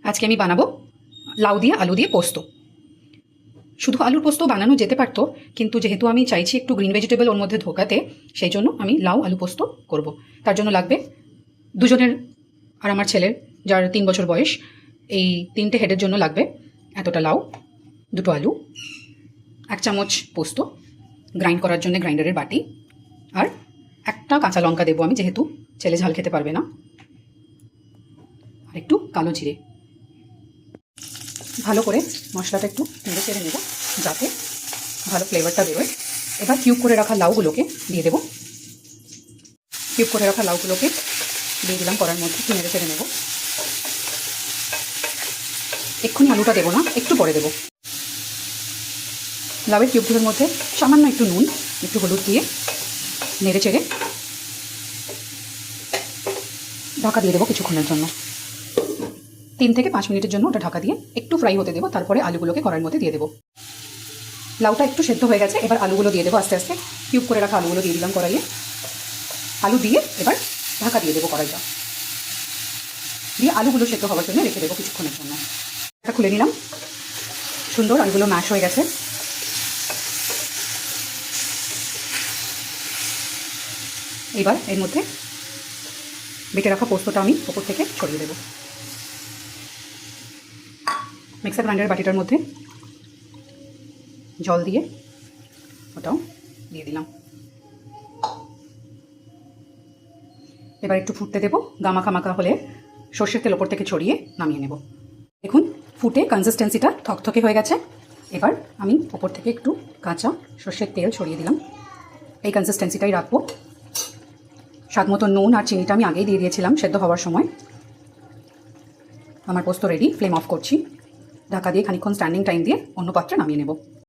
আজকে আমি বানাবো লাউ দিয়ে আলু দিয়ে পোস্ত। শুধু আলুর পোস্ত বানানো যেতে পারতো, কিন্তু যেহেতু আমি চাইছি একটু গ্রিন ভেজিটেবল ওর মধ্যে ঢোকাতে, সেই জন্য আমি লাউ আলু পোস্ত করব। তার জন্য লাগবে দুজনের আর আমার ছেলের, যার 3 বছর বয়স, এই 3টে হেডের জন্য লাগবে এতটা লাউ, 2টো আলু, 1 চামচ পোস্ত, গ্রাইন্ড করার জন্য গ্রাইন্ডারের বাটি, আর একটা কাঁচা লঙ্কা দেবো আমি, যেহেতু ছেলে ঝাল খেতে পারবে না, আর একটু কালো জিরে। ভালো করে মশলাটা একটু নেড়ে চেড়ে নেব যাতে ভালো ফ্লেভারটা বেরোয়। এবার কিউব করে রাখা লাউগুলোকে দিয়ে দেবো। কিউব করে রাখা লাউগুলোকে দিয়ে দিলাম কড়ার মধ্যে, একটু নেড়ে চেড়ে নেব। এক্ষুনি আলুটা দেবো না, একটু পরে দেবো। লাউয়ের কিউবগুলোর মধ্যে সামান্য একটু নুন, একটু হলুদ দিয়ে নেড়ে চেড়ে ঢাকা দিয়ে দেবো কিছুক্ষণের জন্য। 3 থেকে 5 মিনিটের জন্য ওটা ঢাকা দিয়ে একটু ফ্রাই হতে দেবো। তারপরে আলুগুলোকে কড়াইয়ের মধ্যে দিয়ে দেবো। লাউটা একটু সেদ্ধ হয়ে গেছে, এবার আলুগুলো দিয়ে দেবো আস্তে আস্তে। কিউব করে রাখা আলুগুলো দিয়ে দিলাম কড়াইয়ে। আলু দিয়ে এবার ঢাকা দিয়ে দেবো কড়াইটা দিয়ে, আলুগুলো সেদ্ধ হওয়ার জন্য রেখে দেবো কিছুক্ষণের জন্য। এটা খুলে নিলাম, সুন্দর আলুগুলো ম্যাশ হয়ে গেছে। এবার এর মধ্যে বেটে রাখা পোস্তটা আমি ওপর থেকে ছড়িয়ে দেবো। মিক্সার গ্রাইন্ডারের বাটিটার মধ্যে জল দিয়ে ওটাও দিয়ে দিলাম। এবার একটু ফুটতে দেবো। গামাখা মাখা হলে সর্ষের তেল ওপর থেকে ছড়িয়ে নামিয়ে নেব। দেখুন ফুটে কনসিস্টেন্সিটা থকথকে হয়ে গেছে। এবার আমি ওপর থেকে একটু কাঁচা সর্ষের তেল ছড়িয়ে দিলাম। এই কনসিস্টেন্সিটাই রাখবো। স্বাদ মতো নুন আর চিনিটা আমি আগেই দিয়ে দিয়েছিলাম সেদ্ধ হওয়ার সময়। আমার পোস্ত রেডি। ফ্লেম অফ করছি। ঢাকা দিয়ে খানিকক্ষণ স্ট্যান্ডিং টাইম দিয়ে অন্য পাত্রে নামিয়ে নেব।